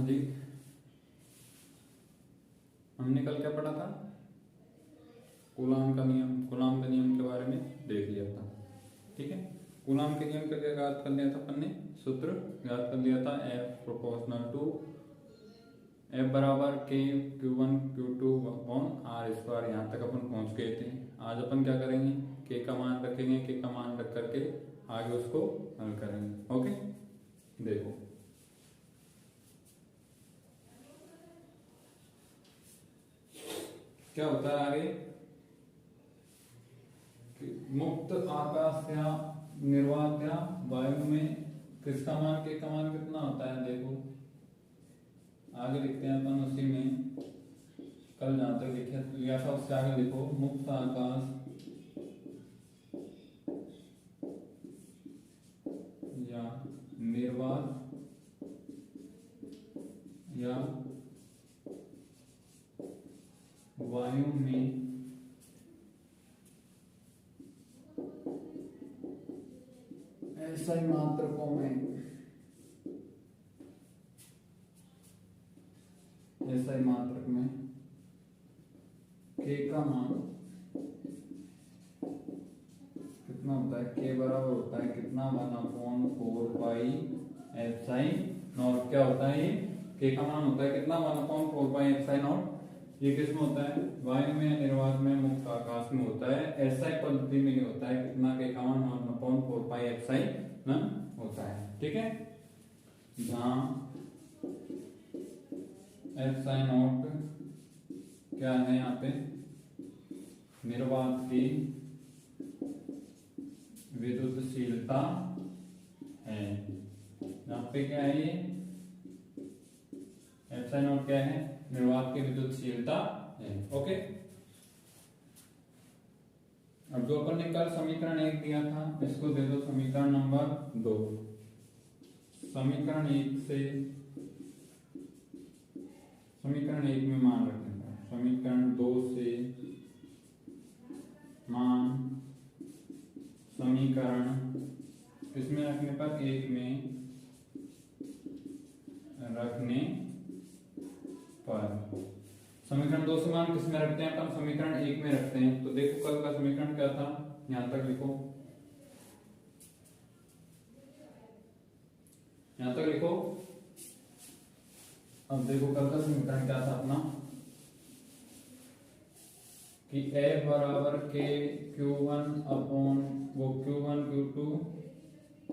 नजदीक। हमने कल क्या पढ़ा था? कूलाम का नियम के बारे में देख लिया था। ठीक है, कूलाम के नियम का क्या याद कर लिया था अपन ने? सूत्र याद कर लिया था, F प्रोपोर्शनल टू F बराबर K Q1 Q2 upon R square. यहाँ तक अपन पहुंच गए थे। आज अपन क्या करेंगे? K का मान रखेंगे, K का मान रख करके आगे उसको हल करेंगे। ओके, देखो क्या होता है आगे। मुक्त आकाश या निर्वात या वायु में किसका मान, K का मान कितना होता है? देखो आगे लिखते हैं अपन उसी में, कल जहां तक लिया था उससे आगे लिखो। मुक्त आकाश या निर्वात या वायु में ऐसे मात्रकों में, ऐसे मात्रक में K का मान कितना होता है? K बराबर होता है कितना? 1/4 पाई एप्सिलॉन नॉट। क्या होता है ये? K का मान होता है कितना? 1/4 पाई एप्सिलॉन नॉट। ये किसमें होता है? वायु में, निर्वात में, मुक्त आकाश में होता है। ऐसा पद्धति में होता है कितना? K का मान 1/4 पाई एप्सिलॉन होता है। ठीक है, जहां एप्सिलॉन नॉट क्या है? यहाँ पे निर्वात की विद्युतशीलता है। यहाँ पे क्या है? ये एप्सिलॉन नॉट क्या है? निर्वात की विद्युतशीलता है। ओके, अब जो अपन ने कल समीकरण 1 दिया था इसको दे दो समीकरण नंबर 2। समीकरण 1 से समीकरण 1 में मान रखने का, समीकरण 2 से मान समीकरण किसमें रखने पर? 1 में रखने पर। समीकरण 2 से मान किसमें रखते हैं अपन? समीकरण 1 में रखते हैं। तो देखो कल का समीकरण क्या था, यहां तक लिखो, यहां तक लिखो। अब देखो कल का समीकरण क्या था अपना कि F बराबर K Q1 अपॉन वो Q1 Q2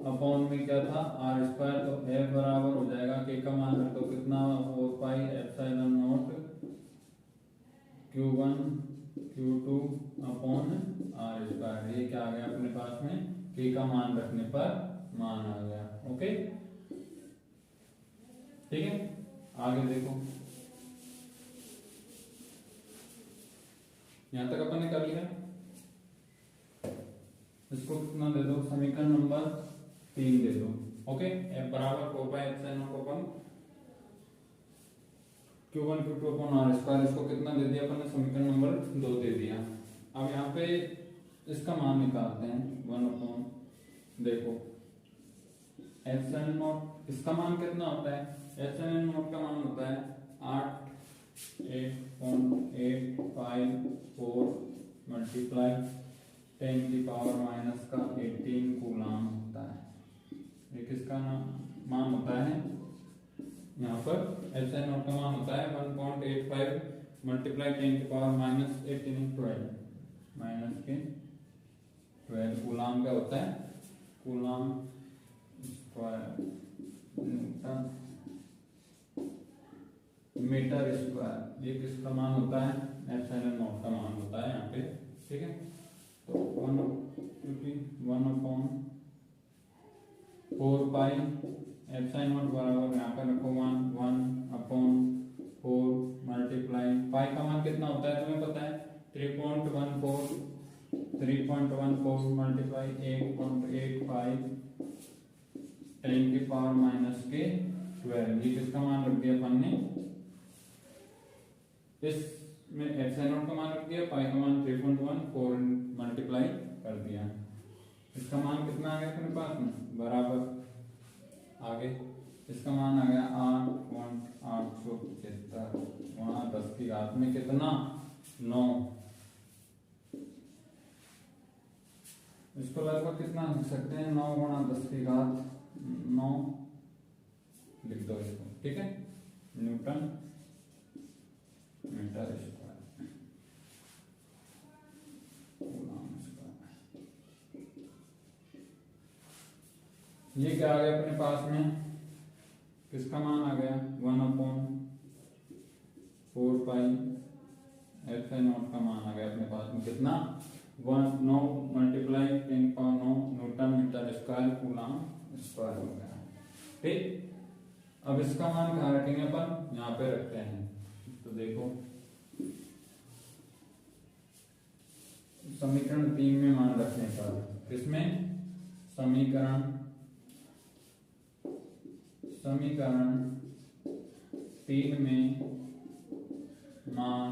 अपॉन में क्या था? R square. तो F बराबर हो जाएगा, K का मान रख दो कितना? 4 pi epsilon not Q1 Q2 upon R square. ये क्या आ गया अपने पास में? K का मान रखने पर मान आ गया। ओके, ठीक है, आगे देखो। यहां तक अपन ने कर लिया। इसको कितना दे दो? समीकरण नंबर 3 दे दो। ओके, F बराबर 4 pi epsilon not upon Q1 Q2 upon R square. इसको कितना दे दिया अपन ने? समीकरण नंबर 2 दे दिया। अब यहाँ पे इसका मान निकालते हैं 1 अपॉन, देखो एप्सिलॉन नॉट इसका मान कितना होता है? एप्सिलॉन नॉट का मान होता है 8.854 मल्टीप्लाई 10 की पावर माइनस का 18 कूलाम होता है। ये किसका मान होता है? यहाँ पर एप्सिलॉन नॉट का मान होता है 1.85 मल्टीप्लाई 10 की पावर माइनस 18 12 माइनस के 12 कूलाम। क्या होता है? Coulomb square metre square. ये किसका मान होता है? एप्सिलॉन नॉट का मान होता है यहाँ पे। ठीक है, तो 1 अपॉन 4 पाई एप्सिलॉन नॉट बराबर यहाँ पे रखो 1 अपॉन 4 मल्टीप्लाई पाई का मान कितना होता है तुम्हें पता है? 3.14 मल्टीप्लाई 8.85 10 की पावर माइनस के 12। ये किसका मान रख दिया अपन ने? इसमें एप्सिलॉन नॉट का मान रख दिया, पाई का मान 3.14 मल्टीप्लाई कर दिया। इसका मान कितना आ गया अपने पास में? बराबर आगे इसका मान आ गया 8.875 वहां 10 की घात में कितना 9। इसको लगभग कितना लिख सकते हैं 9 गुणा 10 की घात 9 लिख दो इसको, ठीक है, न्यूटन मीटर स्क्वायर। ये क्या आ गया अपने पास में, किसका मान आ गया 1/4 एप्सिलॉन नॉट का मान आ गया अपने पास में कितना 9 multiply 10⁻9 newton metre square coulomb square हो गया, ठीक। अब इसका मान कहाँ रखेंगे अपन, यहाँ पे रखते हैं। तो देखो समीकरण 3 में मान रखने का, किसमें समीकरण 3 में मान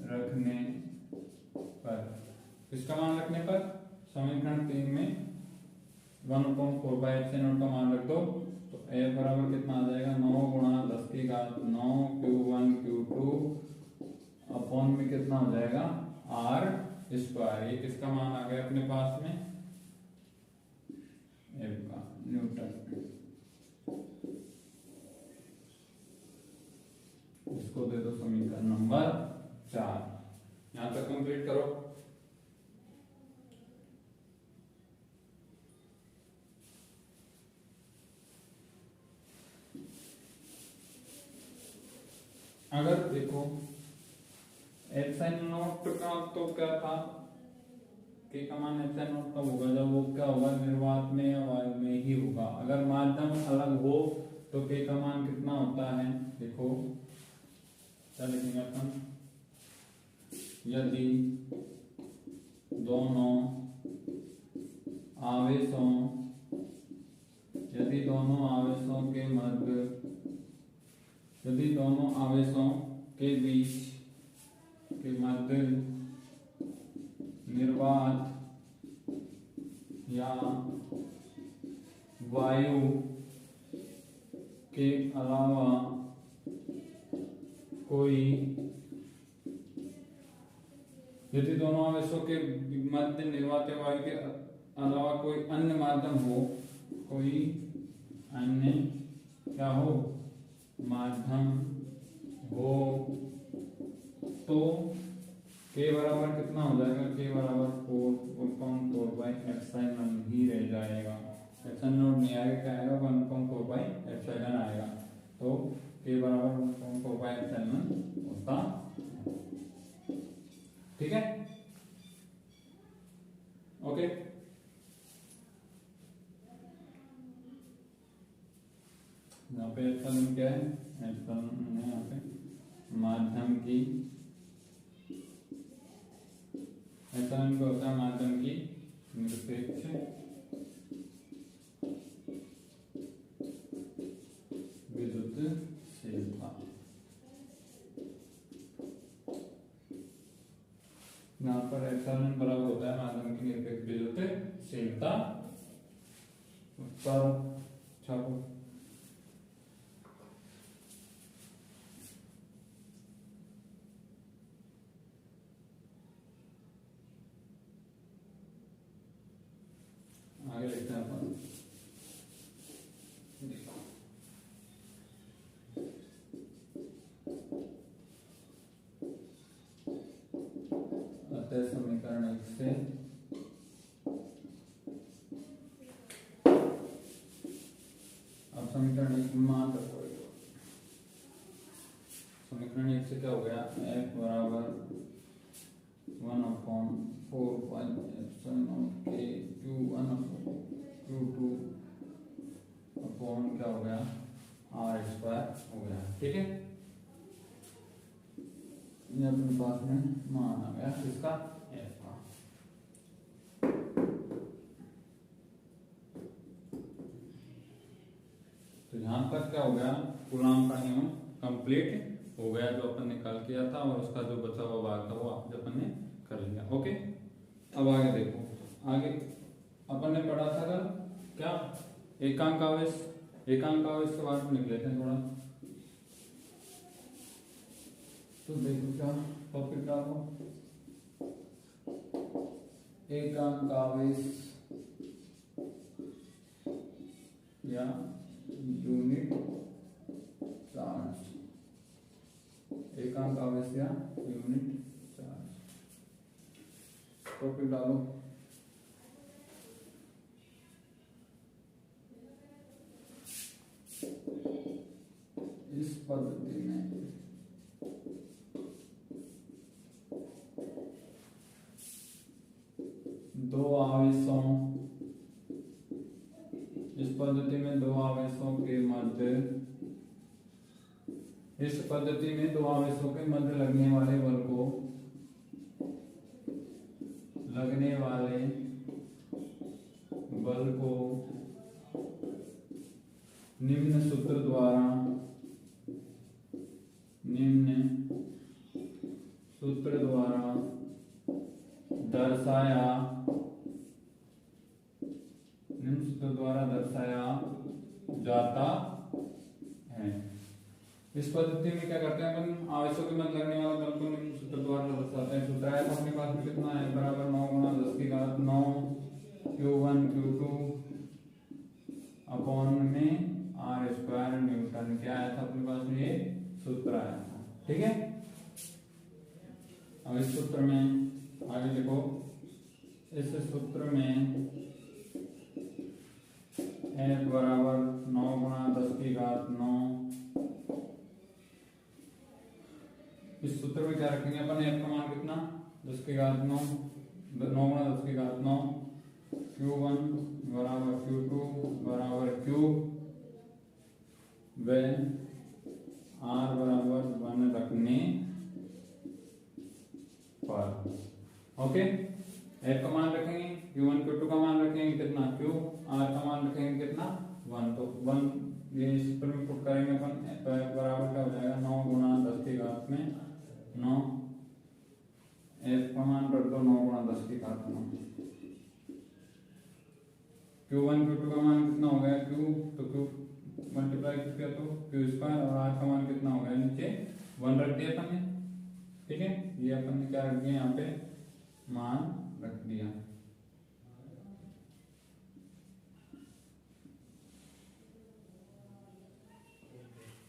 रखने पर, किसका मान रखने पर समीकरण 3 में 1/4 का मान रख दो तो ए बराबर कितना आ जाएगा 9 गुणा 10 की घात 9 Q1 Q2 अपॉन में कितना हो जाएगा R स्क्वायर। ये किसका मान आ गया अपने पास में एफ का न्यूटन। इसको दे दो समीकरण नंबर 4। यहां तक कंप्लीट करो। अगर देखो एप्सिलॉन नॉट का तो क्या था के का मान एप्सिलॉन नॉट कब होगा जब वो क्या होगा निर्वात में या वायु में ही होगा। अगर माध्यम अलग हो तो के का मान कितना होता है, देखो क्या लिखेंगे अपन, यदि दोनों आवेशों के बीच के मध्य निर्वात या वायु के अलावा कोई, यदि दोनों आवेशों के मध्य निर्वात या वायु के अलावा कोई अन्य माध्यम हो, कोई अन्य क्या हो माध्यम हो, तो के बराबर कितना हो जाएगा, के बराबर 4/4 ही रह जाएगा। एप्सिलॉन नॉट नहीं आएगा, क्या आएगा 1/4 आएगा। तो के बराबर 1/4 होता, ठीक है, ओके। यहाँ पे एप्सिलॉन क्या है, एप्सिलॉन है यहाँ पे माध्यम की, एप्सिलॉन क्या होता है माध्यम की निरपेक्ष विद्युतशीलता। यहाँ पर एप्सिलॉन बराबर होता है माध्यम की निरपेक्ष विद्युतशीलता। छापो आगे लिखते हैं अपन, अतः समीकरण 1 से अब समीकरण 1 मान रखो, समीकरण 1 से क्या हो गया F बराबर 1/4 के Q1 Q2 अपॉन क्या हो गया R स्क्वायर हो गया, ठीक है। ये अपने पास में मान आ गया किसका F का। तो यहां तक क्या हो गया कूलॉम का नियम कंप्लीट हो गया, जो अपन ने कल किया था, और उसका जो बचा हुआ भाग था वो आज अपन ने कर लिया, ओके। अब आगे देखो, आगे अपन ने पढ़ा था कल क्या एकांक आवेश के बारे में लिख लेते हैं थोड़ा। तो देखो क्या टॉपिक डालो, एकांक आवेश या यूनिट चार्ज, एकांक आवेश या यूनिट चार्ज, टॉपिक डालो। इस पद्धति में दो आवेशों के मध्य लगने वाले बल को निम्न सूत्र द्वारा दर्शाया जाता है। इस पद्धति में क्या करते हैं अपन, आवेशों के मध्य लगने वाले बल को निम्न सूत्र द्वारा दर्शाते हैं। सूत्र है अपने पास में कितना है, बराबर 9 गुणा 10 की घात 9 Q1 Q2 अपॉन में R स्क्वायर न्यूटन। क्या आया था अपने पास में, ये सूत्र आया था। ठीक है, अब इस सूत्र में आगे लिखो, इस सूत्र में F बराबर 9 गुणा 10 की घात 9, इस सूत्र में क्या रखेंगे अपन, F का मान कितना 10 की घात 9 गुणा 10 की घात 9, Q1 बराबर Q2 बराबर Q व R बराबर 1 रखने पर। ओके, F का मान रखेंगे, Q1 Q2 का मान रखेंगे कितना Q, R का मान रखेंगे कितना 1, तो 1 ये इस पर में पुट करेंगे अपन, तो F बराबर क्या हो जाएगा 9 गुणा 10 की घात में 9, F का मान रख दो 9 गुणा 10 की घात 9, Q1 Q2 का मान कितना हो गया Q, तो Q मल्टीप्लाई किया तो Q स्क्वायर, और R का मान कितना हो गया नीचे 1 रख दिया अपन ने। ठीक है, ये अपन ने क्या रख दिया यहाँ पे, मान रख दिया।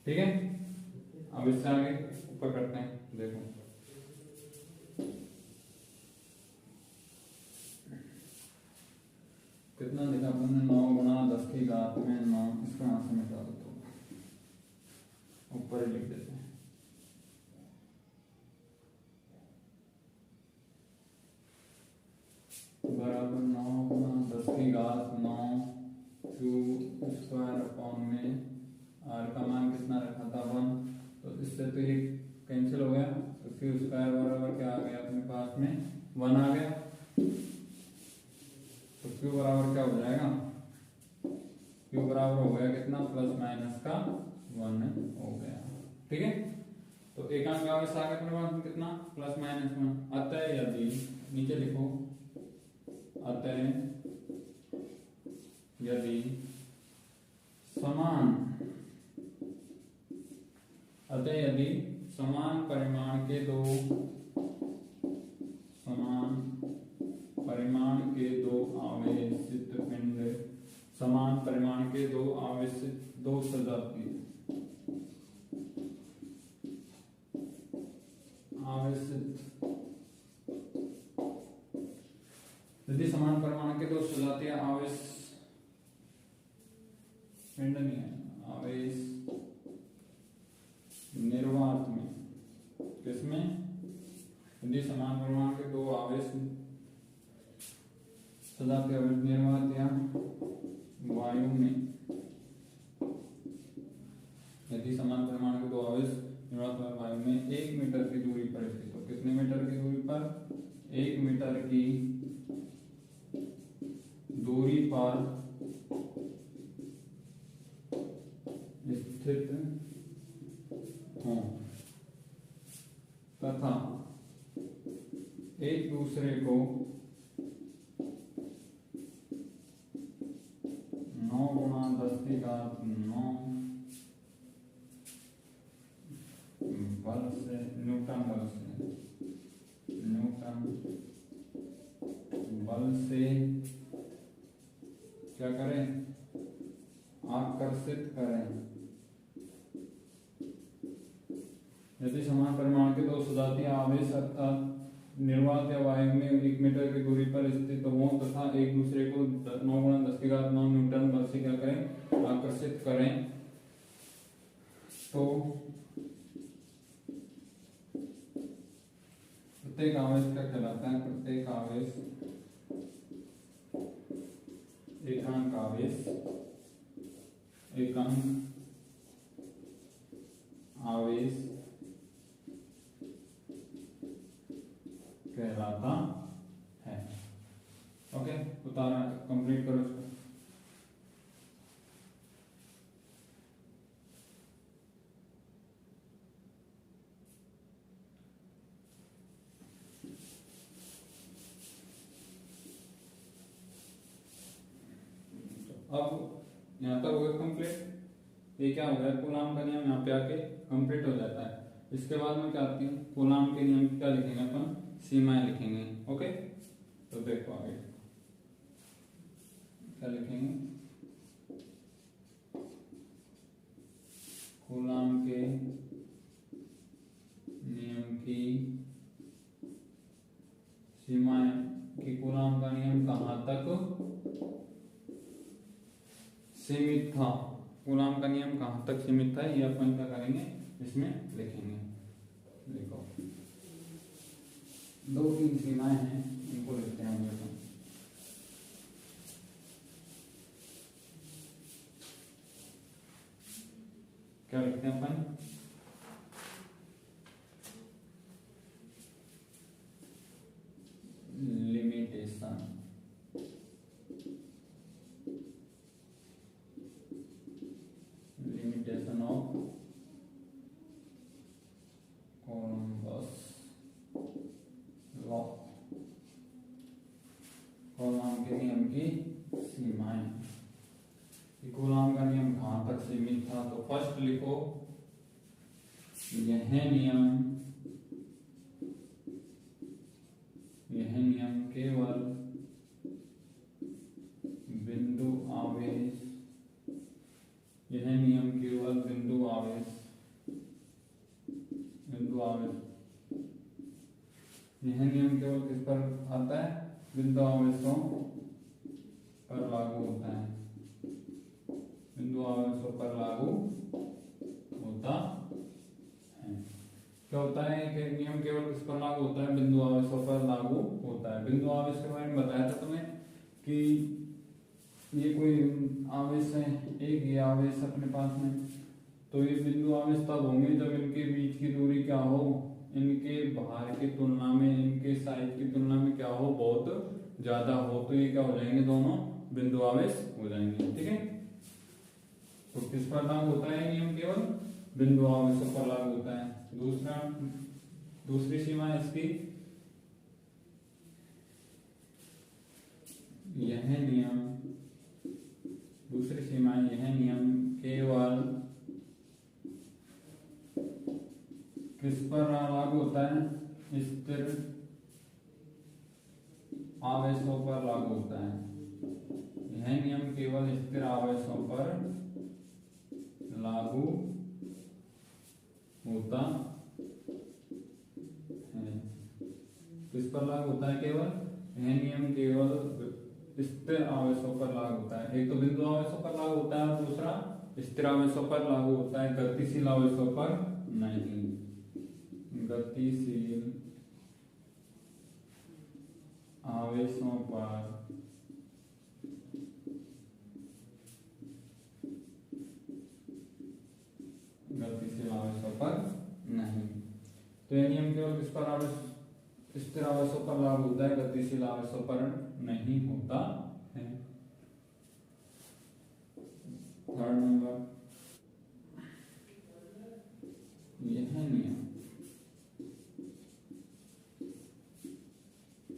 ठीक है, अब इससे आगे ऊपर करते हैं। देखो कितना लिखा अपन ने, 9 गुणा 10 की घात में 9, इसको यहां से मिटा दो तो ऊपर ही लिख देते हैं। बराबर 9 गुणा 10 की घात 9 Q स्क्वायर अपॉन में R का मान कितना रखा था 1, तो इससे तो ये कैंसिल हो गया, तो Q स्क्वायर बराबर क्या आ गया अपने पास में 1 आ गया, तो Q बराबर क्या हो जाएगा, Q बराबर हो गया कितना प्लस माइनस का 1 हो गया। ठीक है, तो एकांक आवेश आ गया अपने पास में कितना प्लस माइनस 1। अतः यदि, नीचे लिखो, अतः यदि समान परिमाण के दो आवेशित पिंड, समान परिमाण के दो आवेशित, दो सजातीय आवेशित, यदि समान परिमाण के दो सजातीय आवेश पिंड नहीं है, आवेश निर्वात में, किसमें, यदि समान परिमाण के दो आवेश सजातीय आवेश निर्वात या वायु में, यदि समान परिमाण के दो आवेश निर्वात वायु में 1 मीटर की दूरी पर स्थित हो, कितने मीटर की दूरी पर, 1 मीटर की दूरी पर स्थित हो तथा एक दूसरे को 9 गुणा घात 9 बल से, न्यूटन बल से क्या करें, आकर्षित करें। यदि समान परिमाण के दो सजातीय आवेश अर्थात निर्वात या वायु में 1 मीटर की दूरी पर स्थित हो तथा एक दूसरे को 9 × 10⁻9 न्यूटन बल से क्या करें, आकर्षित करें, तो प्रत्येक आवेश क्या कहलाता है, प्रत्येक आवेश एकांक आवेश, एकांक आवेश कहलाता है। ओके, उदाहरण कंप्लीट करो इसको। अब यहाँ तक हो गया कंप्लीट। ये क्या हो गया, कूलाम का नियम यहाँ पे आके कंप्लीट हो जाता है। इसके बाद में क्या आती है, कूलाम के नियम क्या लिखेंगे अपन, सीमाएं लिखेंगे। ओके, तो देखो आगे क्या लिखेंगे, कूलाम के नियम की सीमाएं, कि कूलाम का नियम कहाँ तक सीमित था, कूलाम का नियम कहाँ तक सीमित था, ये अपन क्या करेंगे, इसमें लिखेंगे। देखो 2-3 सीमाएं हैं, इनको लिखते हैं हम लोग। क्या लिखते हैं अपन, limitation, limitation of Coulomb's law, Coulomb के नियम की सीमाएं। कूलाम का नियम कहाँ तक सीमित था, तो फर्स्ट लिखो, यह नियम केवल बिंदु आवेश, यह नियम केवल बिंदु आवेश, यह नियम केवल किस पर आता है, बिंदु आवेशों पर लागू होता है, बिंदु आवेशों पर लागू होता है। क्या होता है कि नियम केवल किस पर लागू होता है, बिंदु आवेशों पर लागू होता है। बिंदु आवेश के बारे में बताया था तुम्हें कि ये कोई आवेश है, एक ये आवेश अपने पास में, तो ये बिंदु आवेश तब होंगे जब इनके बीच की दूरी क्या हो, इनके भार की तुलना में, इनके साइज की तुलना में क्या हो, बहुत ज्यादा हो, तो ये क्या हो जाएंगे, दोनों बिंदु आवेश हो जाएंगे। ठीक है, तो किस पर लागू होता है नियम, केवल बिंदु आवेशों पर लागू होता है। दूसरी सीमा इसकी, यह नियम, दूसरी सीमा यह नियम केवल किस पर लागू होता है, स्थिर आवेशों पर लागू होता है। यह नियम केवल स्थिर आवेशों पर लागू होता है। किस पर लागू होता है, केवल यह नियम केवल स्थिर आवेशों पर लागू होता है। एक तो बिंदु आवेशों पर लागू होता है और दूसरा स्थिर आवेशों पर लागू होता है, गतिशील आवेशों पर नहीं। गतिशील आवेशों पर नहीं। तो यह नियम केवल किस पर आवेश, स्थिर आवेशों पर लागू होता है, गतिशील आवेशों पर नहीं होता है। थर्ड नंबर, यह नियम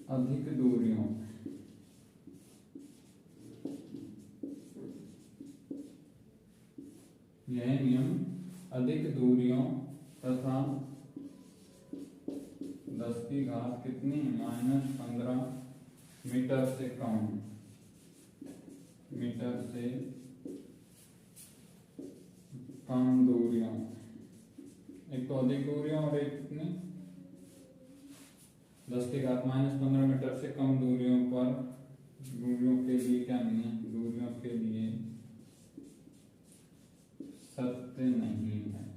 अधिक दूरियों 10 की घात कितनी -15 मीटर से कम, मीटर से कम दूरियों, एक तो अधिक दूरियों और एक कितनी 10 की घात -15 मीटर से कम दूरियों पर, दूरियों के लिए क्या नहीं है, दूरियों के लिए सत्य नहीं है।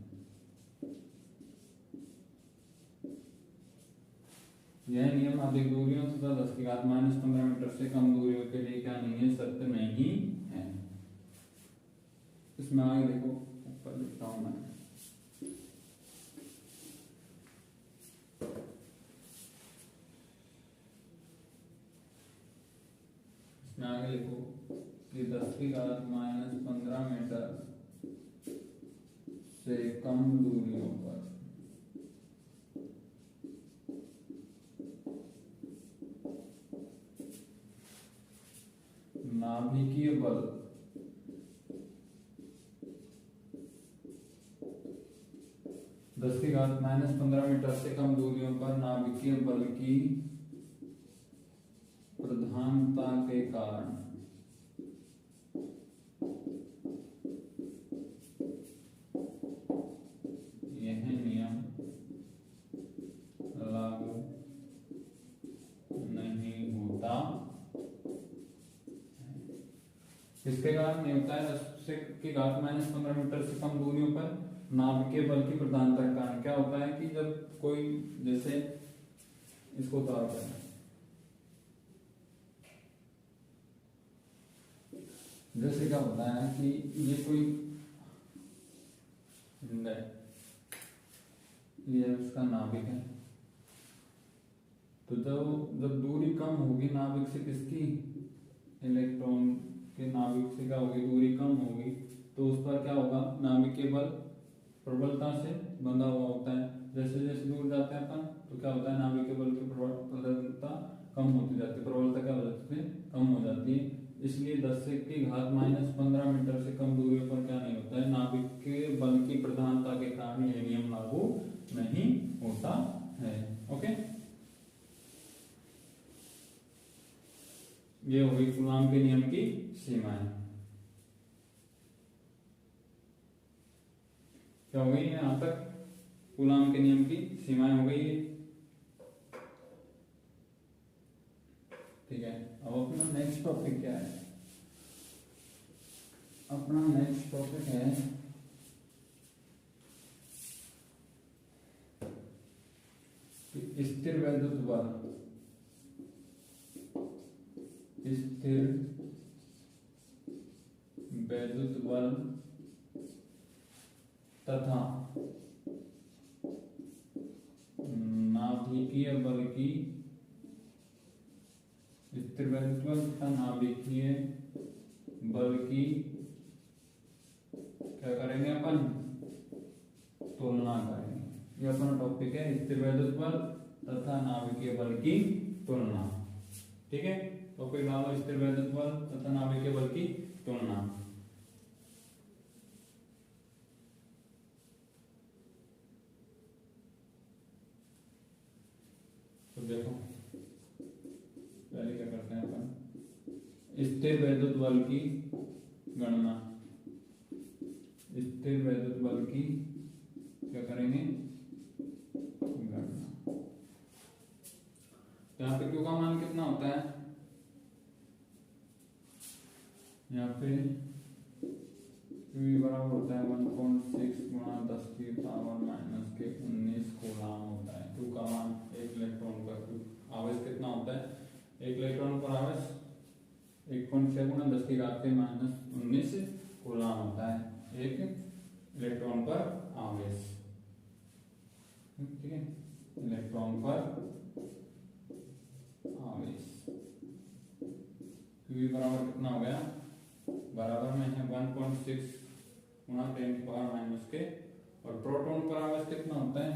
यह नियम अधिक दूरियों तथा 10 की घात -15 मीटर से कम दूरियों के लिए क्या नहीं है, सत्य नहीं है। इसमें आगे देखो, ऊपर लिखता हूं मैं, इसमें आगे लिखो कि 10 की घात -15 मीटर से कम दूरियों पर नाभिकीय बल दस की घात -15 मीटर से कम दूरियों पर नाभिकीय बल की प्रधानता के कारण यह नियम लागू नहीं होता। किसके कारण नहीं होता है? 10 की घात -15 मीटर से कम दूरियों पर नाभिकीय बल की प्रधानता के कारण। क्या होता है कि जब कोई, जैसे इसको उतारते हैं, जैसे क्या होता है कि ये कोई है, ये उसका नाभिक है, तो जब दूरी कम होगी नाभिक से, किसकी, इलेक्ट्रॉन के नाभिक से क्या होगी, दूरी कम होगी, तो उस पर क्या होगा, नाभिकीय बल प्रबलता से बंधा हुआ होता है। जैसे जैसे दूर जाते हैं अपन, तो क्या होता है, नाभिकीय बल की प्रबलता कम होती जाती है, प्रबलता क्या हो जाती है, कम हो जाती है। इसलिए 10 की घात -15 मीटर से कम दूरी पर क्या नहीं होता है, नाभिकीय बल की प्रधानता के कारण यह नियम लागू नहीं होता है। ओके, ये हो गई कूलॉम के नियम की सीमाएं। क्या हो गई यहां तक, कूलॉम के नियम की सीमाएं हो गई है। ठीक है, अब अपना नेक्स्ट टॉपिक क्या है? अपना नेक्स्ट टॉपिक है कि स्थिर वैद्युत बल, स्थिर वैद्युत बल तथा नाभिकीय बल की, स्थिर वैद्युत बल तथा नाभिकीय बल की क्या करेंगे अपन, तुलना करेंगे। ये अपना टॉपिक है, स्थिर वैद्युत बल तथा नाभिकीय बल की तुलना। ठीक है, टॉपिक डालो, स्थिर वैद्युत बल तथा नाभिकीय बल की तुलना। तो देखो पहले क्या करते हैं अपन, स्थिर वैद्युत बल की गणना, स्थिर वैद्युत बल की क्या करेंगे, गणना। यहाँ पे क्यू का मान कितना होता है, यहाँ पे क्यू बराबर होता है 1.6 गुणा 10 की पावर -19 कूलॉम होता है। क्यू का मान, एक इलेक्ट्रॉन का आवेश कितना होता है, एक इलेक्ट्रॉन पर आवेश 1.6 गुणा 10 की घात के -19 कूलॉम होता है, एक इलेक्ट्रॉन पर आवेश। ठीक है, इलेक्ट्रॉन पर आवेश। क्यू बराबर कितना हो गया, बराबर में है 1.6 गुणा 10 की पावर -के, और प्रोटॉन पर आवेश कितना होता है,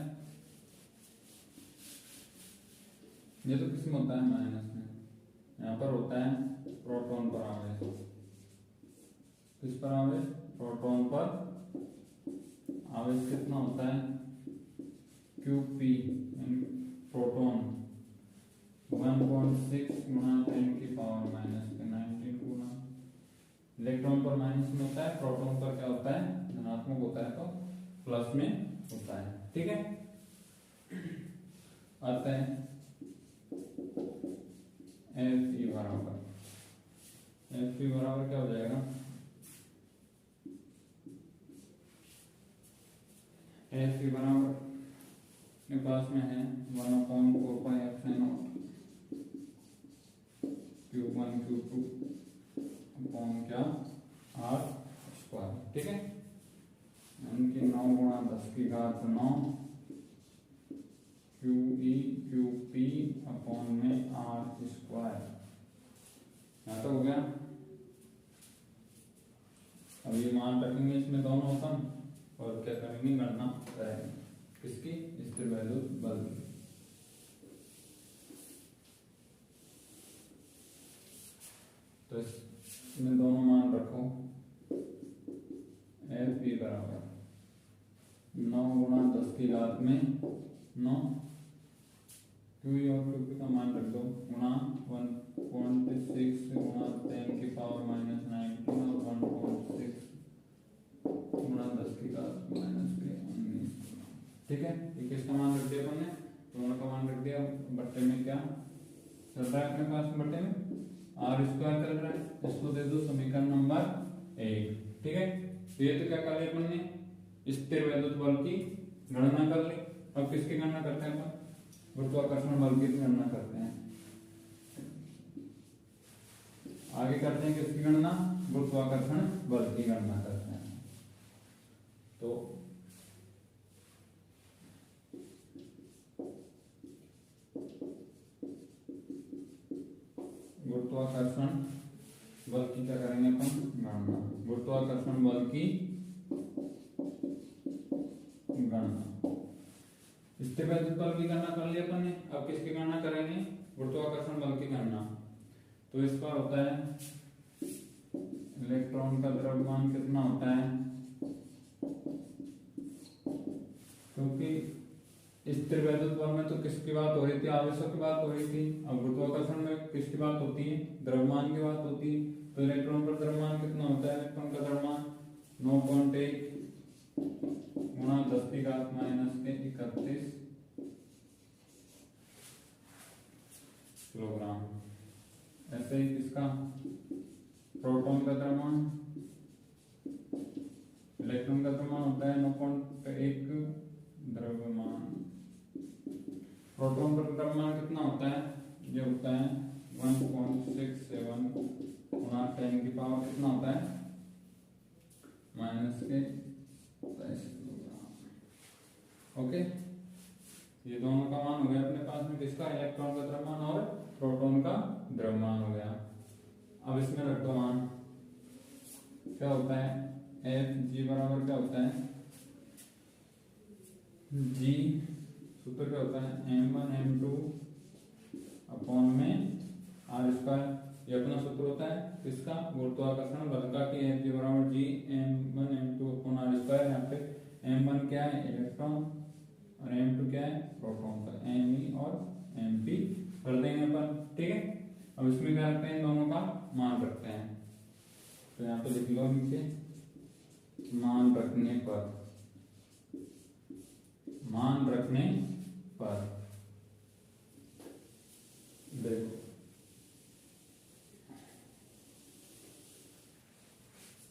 ये तो किस में होता है, माइनस में, यहाँ पर होता है प्रोटॉन पर आवेश। किस पर आवेश, प्रोटॉन पर आवेश कितना होता है, QP प्रोटॉन 1.6 गुणा 10 की पावर माइनस के 19 गुना। इलेक्ट्रॉन पर माइनस में होता है, प्रोटॉन पर क्या होता है, धनात्मक होता है, तो प्लस में होता है। ठीक है, आते हैं Fe बराबर, Fe बराबर क्या हो जाएगा, Fe बराबर अपने पास में है 1/4πε0 Q1 Q2 अपॉन क्या R स्क्वायर। ठीक है, यानी 9 गुणा 10 की घात 9 QE QP अपॉन में R स्क्वायर। यहाँ तो हो गया। अब ये मान रखेंगे इसमें दोनों सम और क्या करेंगे, गणना करेंगे किसकी, स्थिर वैद्युत बल की। तो इसमें दोनों मान रखो, Fe बराबर 9 गुणा 10 की घात में 9, QE और QP का मान रख दो, गुणा 1.6 गुणा 10 की पावर माइनस 19 और 1.6 गुणा 10 की घात माइनस के 19। ठीक है, ये किसका मान रख दिया हमने, दोनों का मान रख दिया। बट्टे में क्या चल रहा है अपने पास, बट्टे में R स्क्वायर चल रहा है, इसको दे दो समीकरण नंबर 1। ठीक है, तो ये तो क्या कर लिया अपन ने, स्थिर वैद्युत बल की गणना कर ली। अब किसकी गणना करते हैं अपन, गुरुत्वाकर्षण बल की गणना करते हैं। आगे करते हैं किसकी गणना, गुरुत्वाकर्षण बल की गणना करते हैं। तो गुरुत्वाकर्षण बल की क्या करेंगे अपन, गणना। गुरुत्वाकर्षण बल की गणना, स्थिर वैद्युत बल की गणना कर लिया अपन ने। अब किसकी गणना करेंगे, गुरुत्वाकर्षण बल की गणना। तो इस पर होता है इलेक्ट्रॉन का द्रव्यमान कितना होता है, क्योंकि स्थिर वैद्युत बल में तो किसकी बात हो रही थी, आवेशों की बात हो रही थी। अब गुरुत्वाकर्षण में किसकी बात होती है, द्रव्यमान की बात होती है। तो इलेक्ट्रॉन पर द्रव्यमान कितना होता है, इलेक्ट्रॉन का द्रव्यमान 9.1 गुणा 10 की घात माइनस के 31 किलोग्राम। ऐसे ही किसका, प्रोटॉन का द्रव्यमान, इलेक्ट्रॉन का द्रव्यमान होता है 9.1 द्रव्यमान। प्रोटॉन पर द्रव्यमान कितना होता है, ये होता है 1.67 गुणा 10 की पावर कितना होता है माइनस के 27 किलोग्राम। ओके, ये दोनों का मान हो गया अपने पास में, किसका, इलेक्ट्रॉन का द्रव्यमान और प्रोटॉन का द्रव्यमान हो गया। अब इसमें रख दो मान, क्या होता है, Fg बराबर क्या होता है, G सूत्र क्या होता है, m1 m2 अपॉन में R स्क्वायर। ये अपना सूत्र होता है किसका, गुरुत्वाकर्षण बल का, कि Fg बराबर G m1 m2 upon R square. यहाँ पे m1 क्या है, इलेक्ट्रॉन, और m2 क्या है, प्रोटॉन का, me और mp कर देंगे अपन। ठीक है, अब इसमें क्या रखते हैं, दोनों का मान रखते हैं। तो यहाँ पे लिख लो नीचे, मान रखने पर, मान रखने पर देखो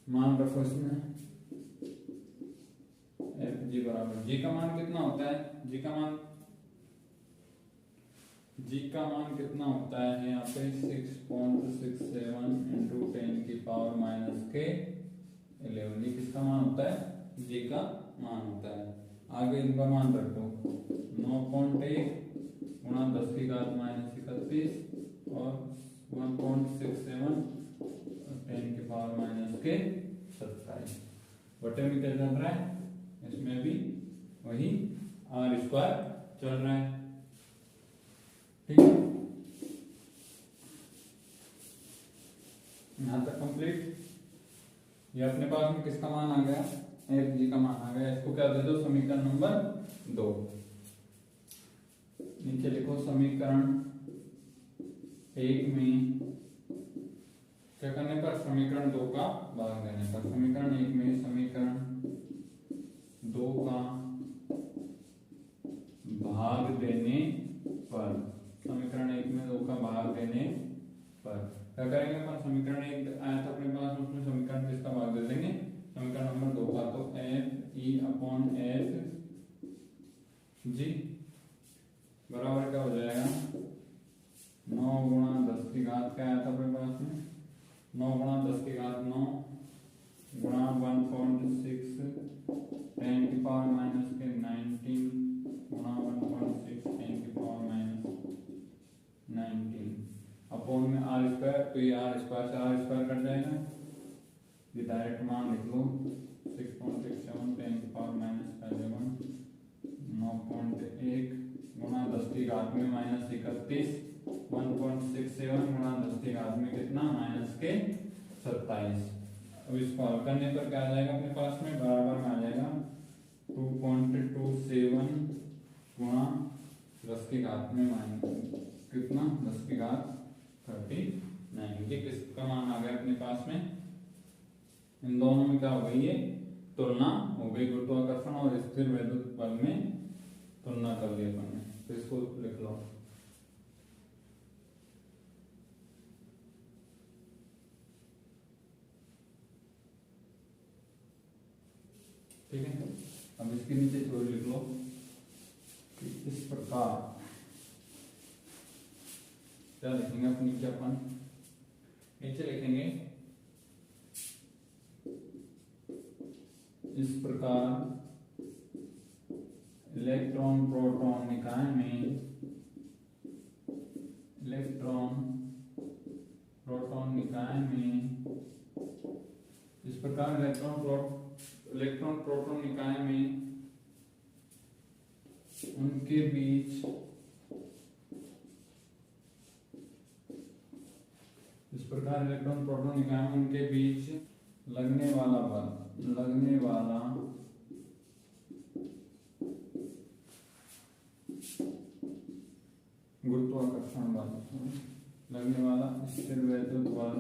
मान रखो इसमें Fg बराबर, G का मान कितना होता है, G का मान कितना होता है यहाँ पे 6.67 इंटू 10 की पावर माइनस के 11। ये किसका मान होता है, G का मान होता है। आगे इनका मान रख दो, 9.1 गुणा 10 की घात माइनस 31 और 1.67 10 की पावर माइनस के 27। बटे में क्या चल रहा है, इसमें भी वही R स्क्वायर चल रहा है। ठीक है, यहां तक कंप्लीट। ये अपने पास में किसका मान आ गया, Fg का मान आ गया। इसको क्या दे दो, समीकरण नंबर 2 नीचे समीकरण 1 में क्या करने पर, समीकरण 2 का भाग देने पर, समीकरण 1 में समीकरण 2 का भाग देने पर, समीकरण 1 में 2 का भाग देने पर क्या करेंगे अपन, समीकरण 1 आया था अपने पास, उसमें समीकरण किसका भाग दे देंगे, समीकरण नंबर 2 का। तो F E upon F G बराबर क्या हो जाएगा, 9 गुणा 10 की घात क्या आया था अपने पास में, 9 गुणा 10 की घात 9 गुणा 1.6 10 की पावर माइनस के 19 गुणा 1.6 10 की पावर माइनस 19 अपॉन में आर स्क्वायर, तो ये आर स्क्वायर से आर स्क्वायर कट जाएगा, ये डायरेक्ट मान लिख लो 6.67 10 की पावर माइनस 9.1 गुणा 10 की घात में माइनस 31 1.67 गुणा 10 की घात में कितना, माइनस के 27। अब इसको हल करने पर क्या आ जाएगा अपने पास में, बराबर में आ जाएगा 2.27 गुणा 10 की घात में माइनस कितना, 10 की घात 39। ये किसका मान आ गया अपने पास में, इन दोनों में क्या हो गई है, तुलना हो गई, गुरुत्वाकर्षण और स्थिर वैद्युत बल में तुलना कर ली अपन ने। तो इसको लिख लो, ठीक है। अब इसके नीचे थोड़ी लिख लो कि इस प्रकार, क्या लिखेंगे अपने नीचे, अपन नीचे लिखेंगे इस प्रकार इलेक्ट्रॉन प्रोटॉन निकाय में, इलेक्ट्रॉन प्रोटॉन निकाय में, इस प्रकार इलेक्ट्रॉन प्रोटॉन निकाय में उनके बीच, इस प्रकार इलेक्ट्रॉन प्रोटॉन निकाय में उनके बीच लगने वाला बल, लगने वाला गुरुत्वाकर्षण बल, लगने वाला स्थिर वैद्युत बल,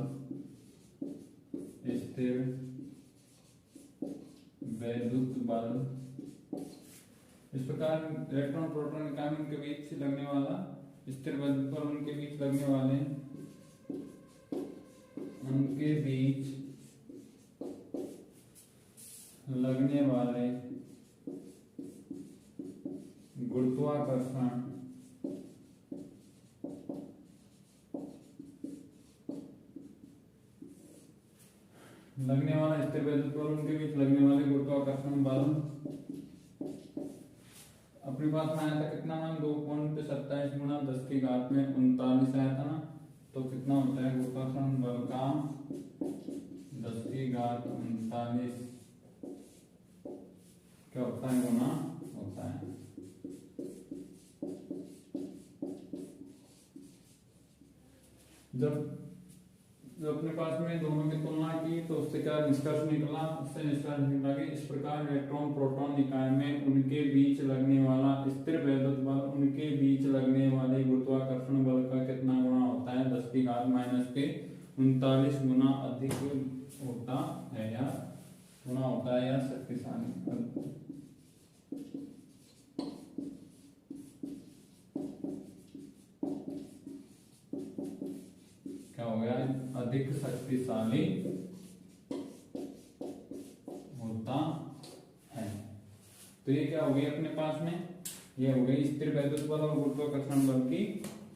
स्थिर वैद्युत बल, इस प्रकार इलेक्ट्रॉन प्रोटॉन निकाय में उनके बीच लगने वाला स्थिर वैद्युत बल, उनके बीच लगने वाले, उनके बीच लगने वाले गुरुत्वाकर्षण लगने वाला स्थिर वैद्युत बल, उनके बीच लगने वाले गुरुत्वाकर्षण बल, अपने पास में आया था कितना मान, 2.27 गुणा 10 की घात में 39 आया था ना, तो कितना होता है गुरुत्वाकर्षण बल का 10 की घात 39 क्या होता है, गुना होता है। जब अपने पास में दोनों की तुलना की तो उससे क्या निष्कर्ष निकला, उससे निष्कर्ष निकला कि इस प्रकार इलेक्ट्रॉन प्रोटॉन निकाय में उनके बीच लगने वाला स्थिर वैद्युत बल, उनके बीच लगने वाले गुरुत्वाकर्षण बल का कितना गुणा होता है, 10 की घात माइनस के 39 गुना अधिक होता है, या गुना होता है, या शक्तिशाली, क्या हो गया, अधिक शक्तिशाली होता है। तो ये क्या हो गई अपने पास में, ये हो गई स्थिर वैद्युत बल और गुरुत्वाकर्षण बल की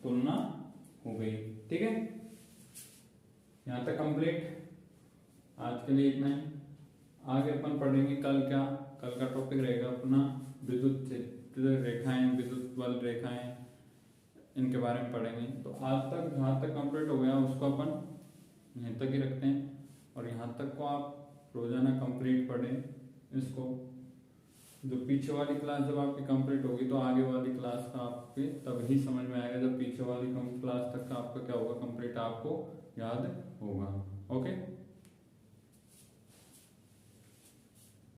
तुलना हो गई, ठीक है। यहाँ तक कंप्लीट, आज के लिए इतना ही। आगे अपन पढ़ेंगे कल क्या, कल का टॉपिक रहेगा अपना विद्युत क्षेत्र रेखाएं, विद्युत बल रेखाएं, इनके बारे में पढ़ेंगे। तो आज तक जहाँ तक कंप्लीट हो गया उसको अपन यहीं तक ही रखते हैं, और यहाँ तक को आप रोजाना कंप्लीट पढ़ें इसको। जो पीछे वाली क्लास जब आपकी कंप्लीट होगी तो आगे वाली क्लास का आपके तब ही समझ में आएगा, जब पीछे वाली क्लास तक का आपका क्या होगा, कंप्लीट आपको याद होगा। ओके।